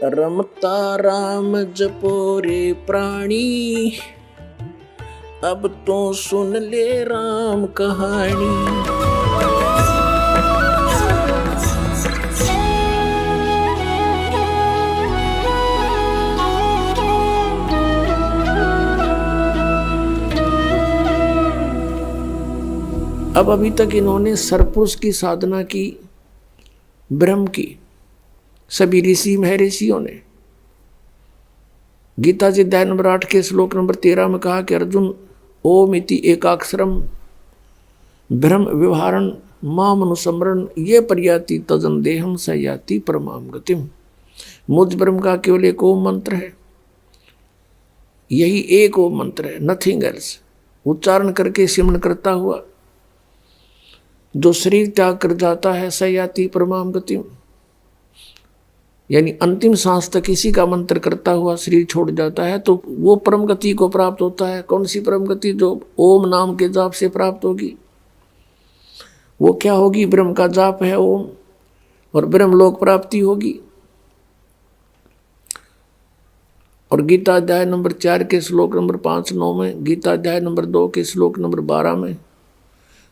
रमता राम जपो रे प्राणी, अब तो सुन ले राम कहानी। अब अभी तक इन्होंने सरपुरुष की साधना की, ब्रह्म की, सभी ऋषि महर्षियों ने। गीता जी अध्याय नंबर 8 के श्लोक नंबर 13 में कहा कि अर्जुन ओम इति एकाक्षरम ब्रह्म व्यवहारन माम अनुसमरण ये पर्याति तजन देहम स याति परमाम गतिम। मुझ ब्रह्म का केवल एक ओम मंत्र है, यही एक ओम मंत्र है, नथिंग एल्स। उच्चारण करके सिमरण करता हुआ जो शरीर त्याग कर जाता है स याति परमाम गतिम, यानी अंतिम सांस तक इसी का मंत्र करता हुआ शरीर छोड़ जाता है तो वो परम गति को प्राप्त होता है। कौन सी परम गति? जो ओम नाम के जाप से प्राप्त होगी। वो क्या होगी? ब्रह्म का जाप है ओम, और ब्रह्म लोक प्राप्ति होगी। और गीता अध्याय नंबर 4 के श्लोक नंबर 5-9 में, गीता अध्याय नंबर 2 के श्लोक नंबर 12 में,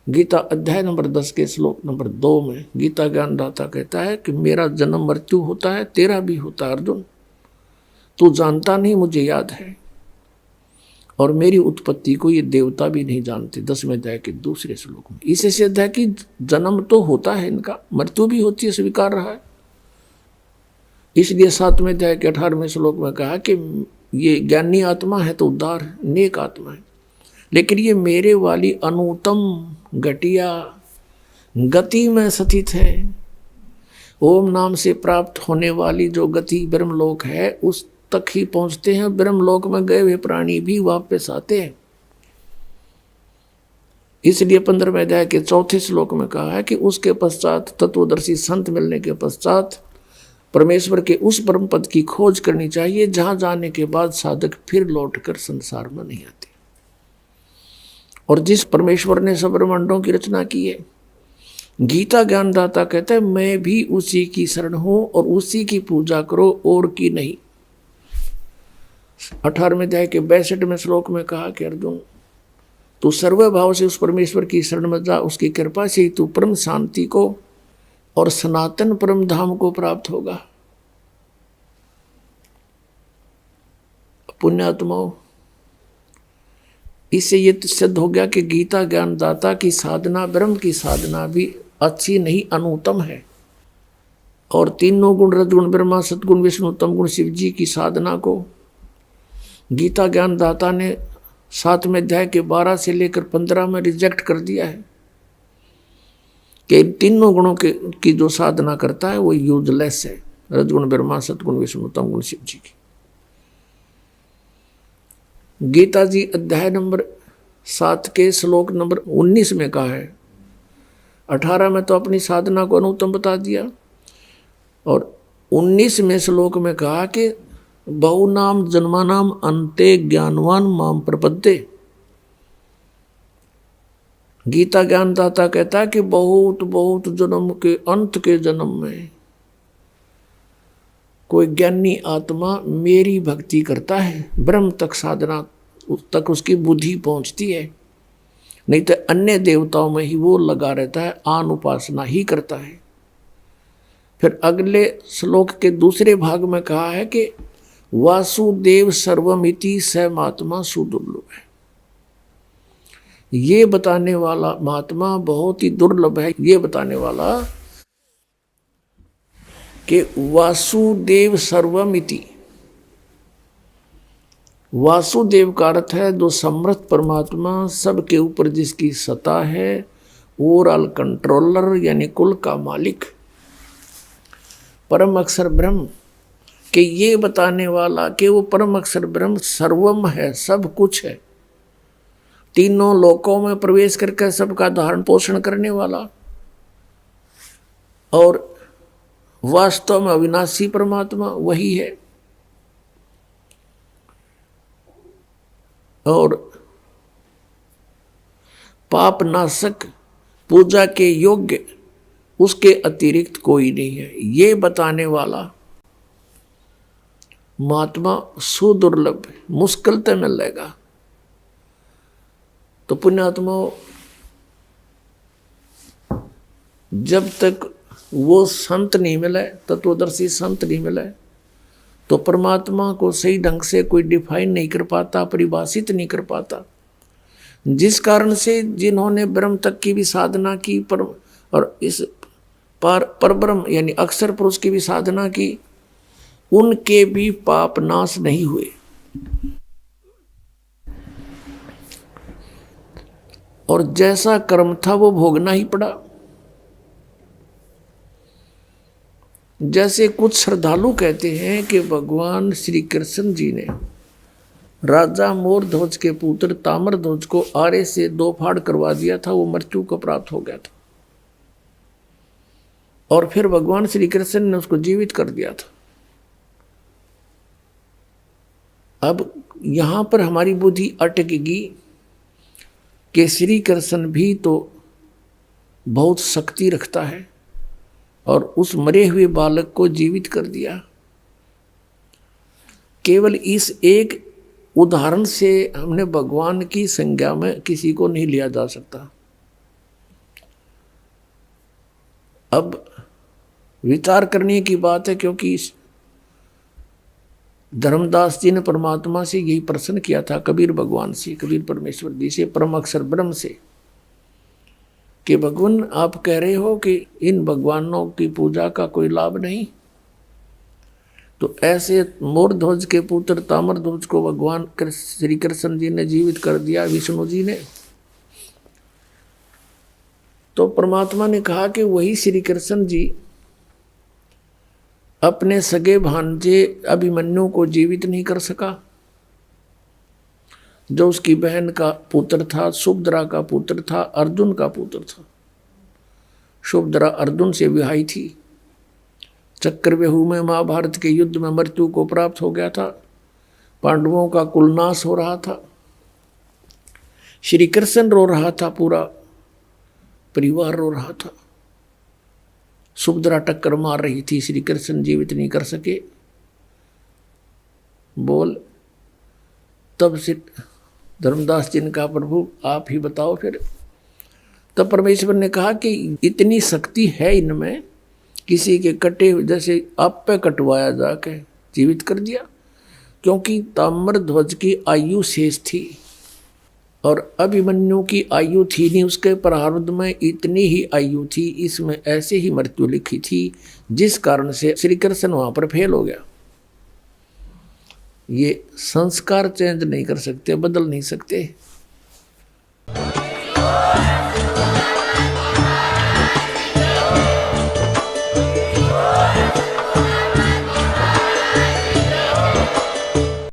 गीता अध्याय नंबर 10 के श्लोक नंबर 2 में गीता ज्ञानदाता कहता है कि मेरा जन्म मृत्यु होता है, तेरा भी होता है अर्जुन, तू जानता नहीं, मुझे याद है। और मेरी उत्पत्ति को ये देवता भी नहीं जानते। 10वें अध्याय के दूसरे श्लोक में इसे सिद्ध है कि जन्म तो होता है इनका, मृत्यु भी होती है, स्वीकार रहा है। इसलिए 7वें अध्याय के 18वें श्लोक में कहा कि ये ज्ञानी आत्मा है तो उद्धार है, नेक आत्मा है, लेकिन ये मेरे वाली अनुत्तम घटिया गति में स्थित है। ओम नाम से प्राप्त होने वाली जो गति ब्रह्मलोक है उस तक ही पहुंचते हैं। ब्रह्मलोक में गए हुए प्राणी भी वापस आते हैं। इसलिए 15वें अध्याय के 4थे श्लोक में कहा है कि उसके पश्चात तत्वदर्शी संत मिलने के पश्चात परमेश्वर के उस परम पद की खोज करनी चाहिए जहां जाने के बाद साधक फिर लौटकर संसार में नहीं आते। और जिस परमेश्वर ने सब ब्रह्मांडों की रचना की है, गीता ज्ञानदाता कहता है मैं भी उसी की शरण हूं और उसी की पूजा करो और की नहीं। 18वें अध्याय के 62वें श्लोक में कहा कि अर्जुन तू सर्वभाव से उस परमेश्वर की शरण में जा, उसकी कृपा से ही तू परम शांति को और सनातन परम धाम को प्राप्त होगा। पुण्यात्माओं, इससे ये सिद्ध हो गया कि गीता ज्ञानदाता की साधना, ब्रह्म की साधना भी अच्छी नहीं, अनुत्तम है। और तीनों गुण रजगुण ब्रह्मा सतगुण विष्णु उत्तम गुण शिव जी की साधना को गीता ज्ञानदाता ने 7वें अध्याय के 12 से लेकर 15 में रिजेक्ट कर दिया है कि तीनों गुणों की जो साधना करता है वो यूजलेस है। रजगुण ब्रह्मा सतगुण विष्णु उत्तम गुण शिव जी की। गीता जी अध्याय नंबर 7 के श्लोक नंबर 19 में कहा है, 18 में तो अपनी साधना को अनुत्तम बता दिया, और 19वें श्लोक में कहा कि बहुनाम जन्मानाम अंते ज्ञानवान माम प्रपद्ये। गीता ज्ञानदाता कहता है कि बहुत बहुत जन्म के अंत के जन्म में कोई ज्ञानी आत्मा मेरी भक्ति करता है, ब्रह्म तक साधना तक उसकी बुद्धि पहुंचती है, नहीं तो अन्य देवताओं में ही वो लगा रहता है, आन उपासना ही करता है। फिर अगले श्लोक के दूसरे भाग में कहा है कि वासुदेव सर्वमिति स महात्मा सुदुर्लभ है। ये बताने वाला महात्मा बहुत ही दुर्लभ है। ये बताने वाला कि वासुदेव सर्वमिति, वासुदेव का अर्थ है जो समर्थ परमात्मा, सबके ऊपर जिसकी सत्ता है, ओवरऑल कंट्रोलर यानी कुल का मालिक, परम अक्षर ब्रह्म कि ये बताने वाला कि वो परम अक्षर ब्रह्म सर्वम है, सब कुछ है, तीनों लोकों में प्रवेश करके सबका धारण पोषण करने वाला, और वास्तव में अविनाशी परमात्मा वही है। और पाप नाशक, पूजा के योग्य उसके अतिरिक्त कोई नहीं है, ये बताने वाला महात्मा सुदुर्लभ है, मुश्किल से मिलेगा। तो पुण्यात्मा जब तक वो संत नहीं मिले, तत्वदर्शी संत नहीं मिले, तो परमात्मा को सही ढंग से कोई डिफाइन नहीं कर पाता, परिभाषित नहीं कर पाता। जिस कारण से जिन्होंने ब्रह्म तक की भी साधना की और इस परब्रह्म यानी अक्षर पुरुष की भी साधना की, उनके भी पाप नाश नहीं हुए। और जैसा कर्म था वो भोगना ही पड़ा। जैसे कुछ श्रद्धालु कहते हैं कि भगवान श्री कृष्ण जी ने राजा मोर ध्वज के पुत्र ताम्र ध्वज को आरे से 2 फाड़ करवा दिया था, वो मृत्यु को प्राप्त हो गया था, और फिर भगवान श्री कृष्ण ने उसको जीवित कर दिया था। अब यहां पर हमारी बुद्धि अटकेगी कि श्री कृष्ण भी तो बहुत शक्ति रखता है और उस मरे हुए बालक को जीवित कर दिया। केवल इस एक उदाहरण से हमने भगवान की संज्ञा में किसी को नहीं लिया जा सकता। अब विचार करने की बात है, क्योंकि धर्मदास जी ने परमात्मा से यही प्रश्न किया था, कबीर भगवान से, कबीर परमेश्वर जी से, परम अक्षर ब्रह्म से, कि भगवान आप कह रहे हो कि इन भगवानों की पूजा का कोई लाभ नहीं, तो ऐसे मोर ध्वज के पुत्र ताम्र ध्वज को भगवान श्री कृष्ण जी ने जीवित कर दिया, विष्णु जी ने। तो परमात्मा ने कहा कि वही श्री कृष्ण जी अपने सगे भांजे अभिमन्यु को जीवित नहीं कर सका, जो उसकी बहन का पुत्र था, सुभद्रा का पुत्र था, अर्जुन का पुत्र था। सुभद्रा अर्जुन से विवाही थी। चक्रव्यूह में महाभारत के युद्ध में मृत्यु को प्राप्त हो गया था, पांडवों का कुलनाश हो रहा था, श्री कृष्ण रो रहा था, पूरा परिवार रो रहा था। सुभद्रा टक्कर मार रही थी, श्री कृष्ण जीवित नहीं कर सके। बोल तब से धर्मदास जी ने कहा, प्रभु आप ही बताओ फिर। तब परमेश्वर ने कहा कि इतनी शक्ति है इनमें, किसी के कटे जैसे आप पे कटवाया जाके जीवित कर दिया, क्योंकि ताम्र ध्वज की आयु शेष थी और अभिमन्यु की आयु थी नहीं, उसके प्रारब्ध में इतनी ही आयु थी, इसमें ऐसे ही मृत्यु लिखी थी, जिस कारण से श्री कृष्ण वहां पर फेल हो गया। ये संस्कार चेंज नहीं कर सकते, बदल नहीं सकते।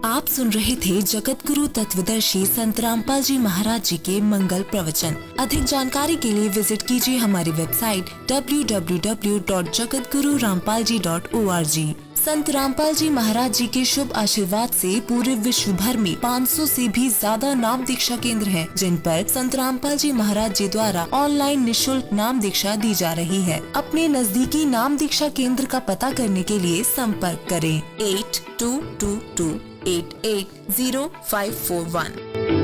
आप सुन रहे थे जगत गुरु तत्वदर्शी संत रामपाल जी महाराज जी के मंगल प्रवचन। अधिक जानकारी के लिए विजिट कीजिए हमारी वेबसाइट www.jagatgururampalji.org। संत रामपाल जी महाराज जी के शुभ आशीर्वाद से पूरे विश्व भर में 500 से भी ज्यादा नाम दीक्षा केंद्र हैं, जिन पर संत रामपाल जी महाराज जी द्वारा ऑनलाइन निशुल्क नाम दीक्षा दी जा रही है। अपने नजदीकी नाम दीक्षा केंद्र का पता करने के लिए संपर्क करें 8222880541।